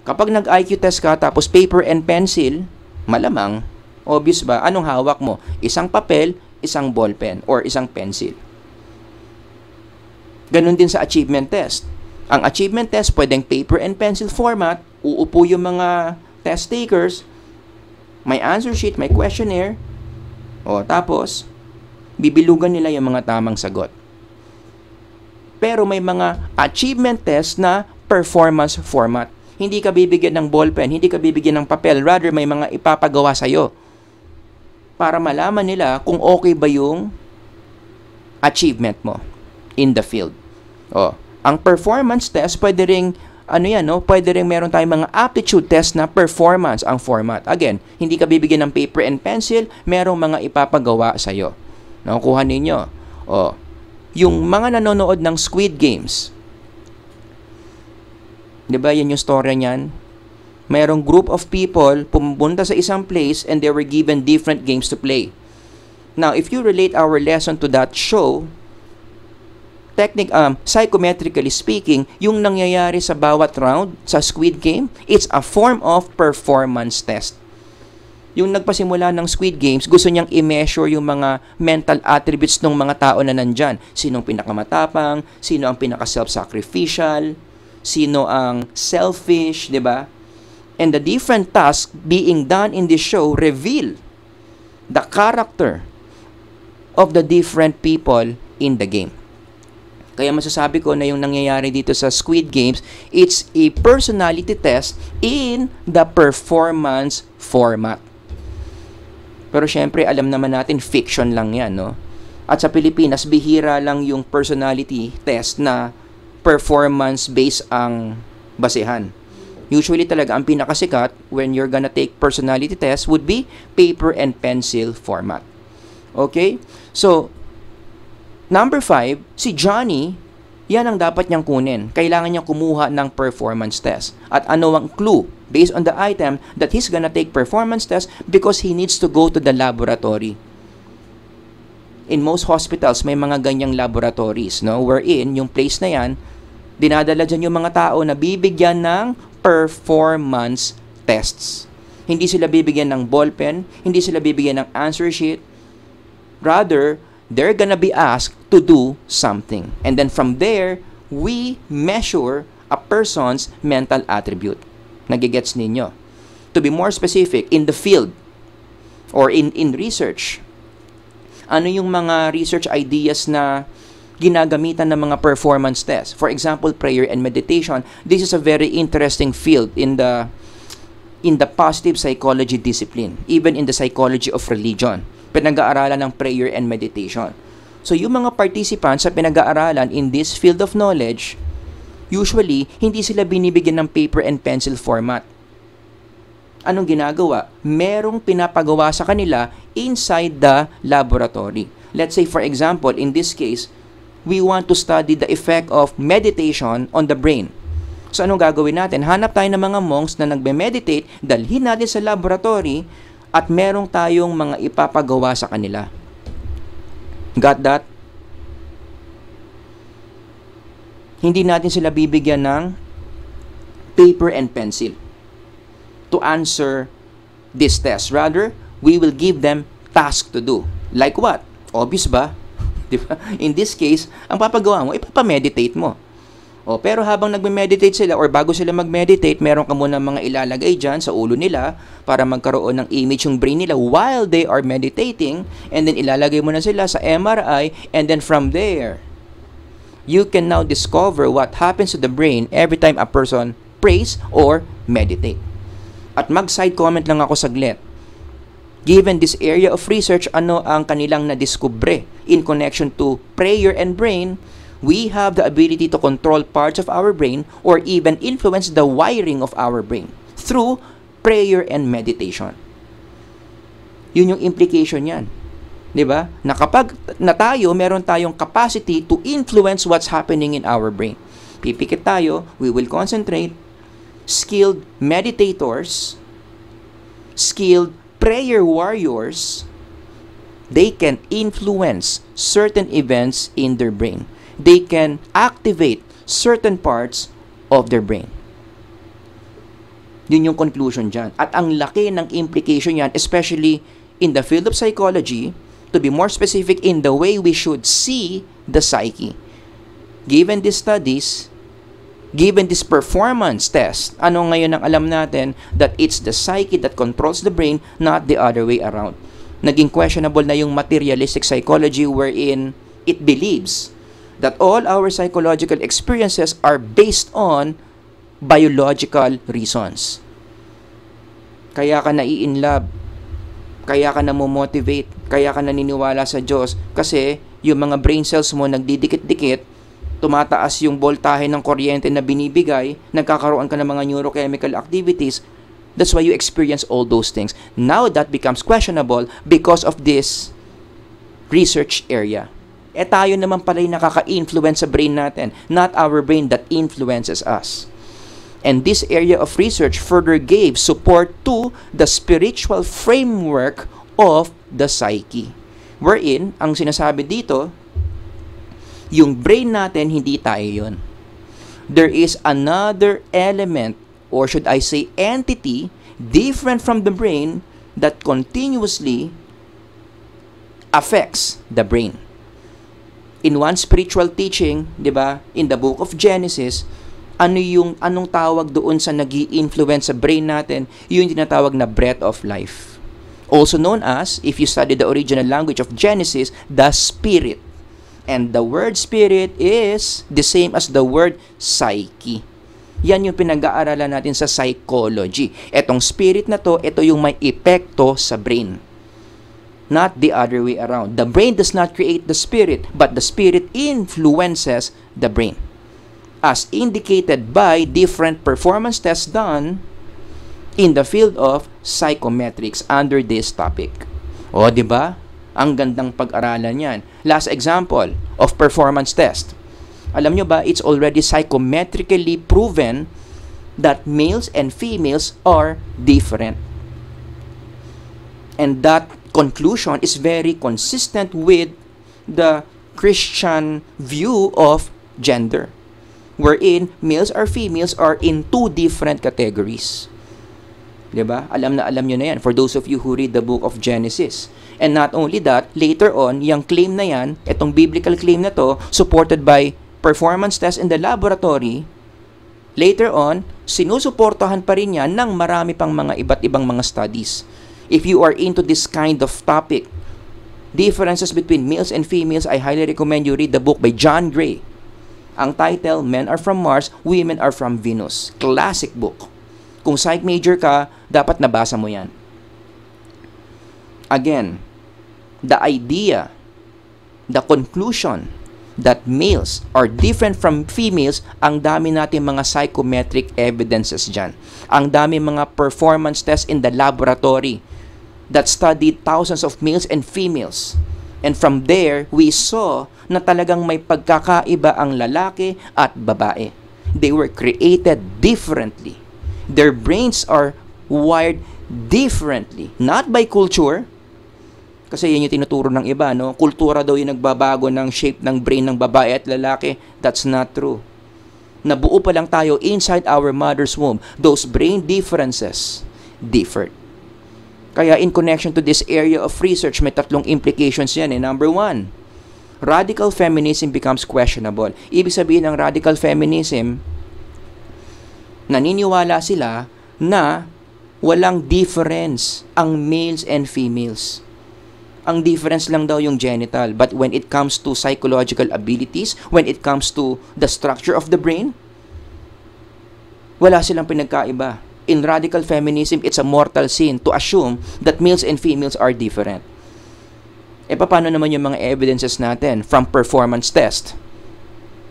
Speaker 1: Kapag nag-IQ test ka, tapos paper and pencil, malamang, obvious ba, anong hawak mo? Isang papel, isang ballpen, or isang pencil. Ganun din sa achievement test. Ang achievement test, pwedeng paper and pencil format, uupo yung mga test takers, may answer sheet, may questionnaire, o tapos, bibilugan nila yung mga tamang sagot. Pero may mga achievement test na performance format. Hindi ka bibigyan ng ballpen, hindi ka bibigyan ng papel, rather may mga ipapagawa sa'yo para malaman nila kung okay ba yung achievement mo in the field. O, ang performance test, pwede ring pwede rin meron tayong mga aptitude test na performance ang format. Again, hindi ka bibigyan ng paper and pencil, merong mga ipapagawa sa'yo. Nakukuha ninyo. O, yung mga nanonood ng Squid Games, di ba yan yung story niyan? Merong group of people pumunta sa isang place and they were given different games to play. Now, if you relate our lesson to that show, psychometrically speaking, yung nangyayari sa bawat round sa Squid Game, it's a form of performance test. Yung nagpasimula ng Squid Games, gusto niyang i-measure yung mga mental attributes ng mga tao na nandyan. Sino ang pinakamatapang, sino ang pinaka-self-sacrificial, sino ang selfish, di ba? And the different tasks being done in this show reveal the character of the different people in the game. Kaya masasabi ko na yung nangyayari dito sa Squid Games, it's a personality test in the performance format. Pero syempre, alam naman natin, fiction lang yan, no? At sa Pilipinas, bihira lang yung personality test na performance-based ang basehan. Usually talaga, ang pinakasikat when you're gonna take personality test would be paper and pencil format. Okay? So, number 5, si Johnny, yan ang dapat niyang kunin. Kailangan niyang kumuha ng performance test. At ano ang clue? Based on the item that he's gonna take performance test because he needs to go to the laboratory. In most hospitals, may mga ganyang laboratories, no? Wherein, yung place na yan, dinadala dyan yung mga tao na bibigyan ng performance tests. Hindi sila bibigyan ng ballpen, hindi sila bibigyan ng answer sheet. Rather, they're gonna be asked to do something. And then from there, we measure a person's mental attribute. Nagigets ninyo? To be more specific, in the field or in research, ano yung mga research ideas na ginagamitan ng mga performance tests. For example, prayer and meditation. This is a very interesting field in the positive psychology discipline, even in the psychology of religion. Pinag-aaralan ng prayer and meditation. So, yung mga participants sa pinag-aaralan in this field of knowledge, usually, hindi sila binibigyan ng paper and pencil format. Anong ginagawa? Merong pinapagawa sa kanila inside the laboratory. Let's say, for example, in this case, we want to study the effect of meditation on the brain. So, anong gagawin natin? Hanap tayo ng mga monks na nagbe-meditate, dalhin natin sa laboratory, at merong tayong mga ipapagawa sa kanila. Got that? Hindi natin sila bibigyan ng paper and pencil to answer this test. Rather, we will give them task to do. Like what? Obvious ba? Diba? In this case, ang papagawa mo, ipapameditate mo. O, pero habang nagme-meditate sila or bago sila mag-meditate, meron ka muna mga ilalagay dyan sa ulo nila para magkaroon ng image yung brain nila while they are meditating, and then ilalagay mo na sila sa MRI, and then from there, you can now discover what happens to the brain every time a person prays or meditate. At mag-side comment lang ako saglit. Given this area of research, ano ang kanilang nadiskubre in connection to prayer and brain, we have the ability to control parts of our brain or even influence the wiring of our brain through prayer and meditation. Yun yung implication yan. Diba? Na kapag na tayo, meron tayong capacity to influence what's happening in our brain. Pipikit tayo, we will concentrate. Skilled meditators, skilled prayer warriors, they can influence certain events in their brain. They can activate certain parts of their brain. Yun yung conclusion dyan. At ang laki ng implication yan, especially in the field of psychology, to be more specific in the way we should see the psyche. Given these studies, given this performance test, ano ngayon ang alam natin? That it's the psyche that controls the brain, not the other way around. Naging questionable na yung materialistic psychology wherein it believes that all our psychological experiences are based on biological reasons. Kaya ka nai-inlove, kaya ka namomotivate, kaya ka naniniwala sa Diyos, kasi yung mga brain cells mo nagdidikit-dikit, tumataas yung voltahe ng kuryente na binibigay, nagkakaroon ka ng mga neurochemical activities. That's why you experience all those things. Now that becomes questionable because of this research area. Tayo naman pala yung nakaka-influence sa brain natin, not our brain that influences us. And this area of research further gave support to the spiritual framework of the psyche. Wherein, ang sinasabi dito, yung brain natin, hindi tayo yun. There is another element, or should I say entity, different from the brain that continuously affects the brain. In one spiritual teaching, 'di ba, in the book of Genesis, anong tawag doon sa nag-i-influence sa brain natin? Yung tinatawag na breath of life. Also known as, if you study the original language of Genesis, the spirit. And the word spirit is the same as the word psyche. Yan yung pinag-aaralan natin sa psychology. Etong spirit na to, ito yung may epekto sa brain. Not the other way around. The brain does not create the spirit, but the spirit influences the brain. As indicated by different performance tests done in the field of psychometrics under this topic. O, di ba? Ang gandang pag-aralan yan. Last example of performance test. Alam nyo ba, it's already psychometrically proven that males and females are different. And that conclusion is very consistent with the Christian view of gender, wherein males or females are in two different categories. Diba? Alam nyo na yan for those of you who read the book of Genesis. And not only that, later on, yung claim na yan, itong biblical claim na to, supported by performance test in the laboratory, later on, sinusuportahan pa rin yan ng marami pang mga iba't ibang mga studies. If you are into this kind of topic, differences between males and females, I highly recommend you read the book by John Gray. Ang title, Men Are From Mars, Women Are From Venus. Classic book. Kung psych major ka, dapat nabasa mo yan. Again, the idea, the conclusion that males are different from females, ang dami natin mga psychometric evidences dyan. Ang dami mga performance tests in the laboratory that studied thousands of males and females. And from there, we saw na talagang may pagkakaiba ang lalaki at babae. They were created differently. Their brains are wired differently. Not by culture, kasi yan yung tinuturo ng iba, no? Kultura daw yung nagbabago ng shape ng brain ng babae at lalaki. That's not true. Nabuo pa lang tayo inside our mother's womb. Those brain differences differed. Kaya in connection to this area of research, may tatlong implications yan. Number 1, radical feminism becomes questionable. Ibig sabihin ng radical feminism, naniniwala sila na walang difference ang males and females. Ang difference lang daw yung genital. But when it comes to psychological abilities, when it comes to the structure of the brain, wala silang pinagkaiba. In radical feminism, it's a mortal sin to assume that males and females are different. E paano naman yung mga evidences natin from performance test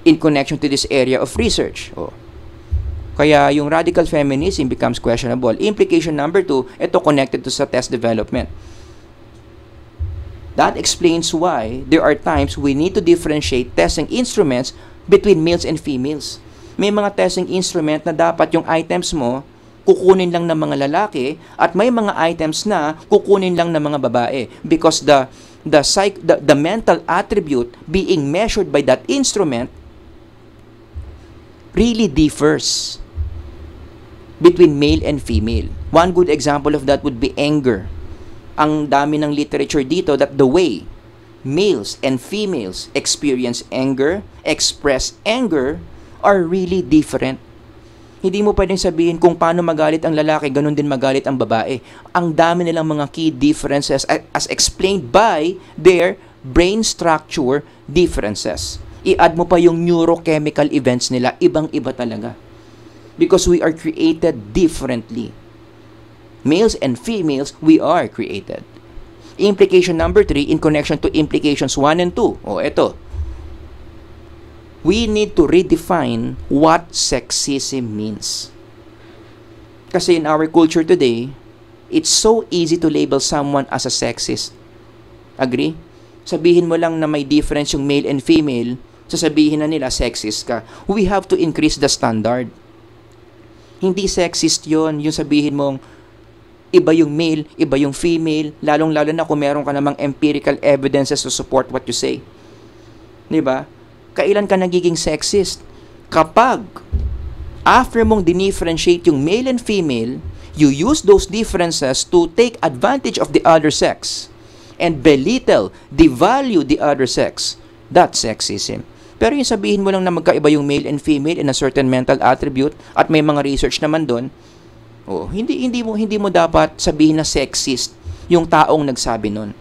Speaker 1: in connection to this area of research? Kaya yung radical feminism becomes questionable. Implication number 2, ito connected to sa test development. That explains why there are times we need to differentiate testing instruments between males and females. May mga testing instrument na dapat yung items mo kukunin lang ng mga lalaki at may mga items na kukunin lang ng mga babae because the mental attribute being measured by that instrument really differs between male and female. One good example of that would be anger. Ang dami ng literature dito that the way males and females experience anger, express anger, are really different. Hindi mo pwedeng sabihin kung paano magalit ang lalaki, ganun din magalit ang babae. Ang dami nilang mga key differences as explained by their brain structure differences. I-add mo pa yung neurochemical events nila, ibang-iba talaga. Because we are created differently. Males and females, we are created. Implication number 3 in connection to implications 1 and 2. Eto. We need to redefine what sexism means. Kasi in our culture today, it's so easy to label someone as a sexist. Agree? Sabihin mo lang na may difference yung male and female, sasabihin na nila sexist ka. We have to increase the standard. Hindi sexist yon yung sabihin mong iba yung male, iba yung female, lalong-lalo na kung meron ka namang empirical evidences to support what you say. Diba? Kailan ka nagiging sexist? Kapag after mong dinifferentiate yung male and female, you use those differences to take advantage of the other sex and belittle, devalue the other sex. That's sexism. Pero yung sabihin mo lang na magkaiba yung male and female in a certain mental attribute at may mga research naman doon, hindi mo dapat sabihin na sexist yung taong nagsabi nun.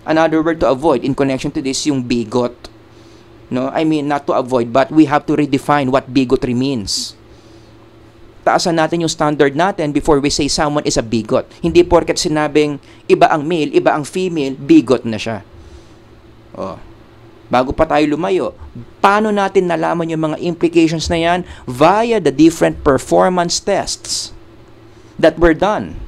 Speaker 1: Another word to avoid in connection to this yung bigot. No, I mean not to avoid, but we have to redefine what bigotry means. Taasan natin yung standard natin before we say someone is a bigot. Hindi porket sinabing iba ang male, iba ang female, bigot na siya. Bago pa tayo lumayo, paano natin nalaman yung mga implications na yan? Via the different performance tests that were done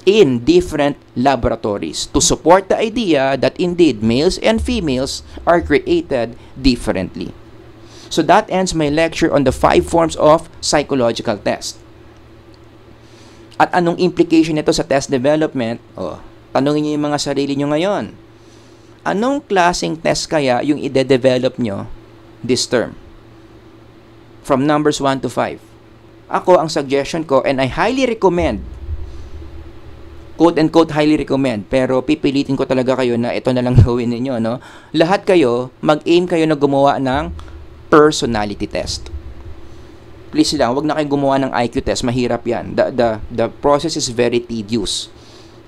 Speaker 1: in different laboratories to support the idea that indeed males and females are created differently. So that ends my lecture on the 5 forms of psychological test. At anong implication nito sa test development? Tanungin niyo yung mga sarili niyo ngayon. Anong klaseng test kaya yung ide-develop nyo this term? From numbers 1 to 5. Ako, ang suggestion ko, and I highly recommend, quote-unquote highly recommend, pero pipilitin ko talaga kayo na ito na lang gawin ninyo, no? Lahat kayo, mag-aim kayo na gumawa ng personality test. Please lang, wag na kayo gumawa ng IQ test, mahirap yan. The process is very tedious.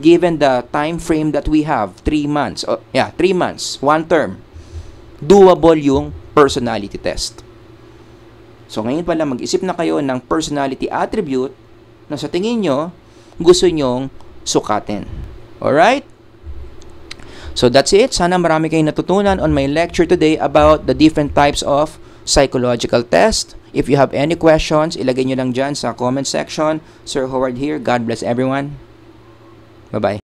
Speaker 1: given the time frame that we have, 3 months, 3 months, 1 term, doable yung personality test. So ngayon pala, mag-isip na kayo ng personality attribute na sa tingin nyo, gusto nyong sukatin. Alright? So that's it. Sana marami kayong natutunan on my lecture today about the different types of psychological test. If you have any questions, ilagay nyo lang dyan sa comment section. Sir Howard here. God bless everyone. Bye-bye.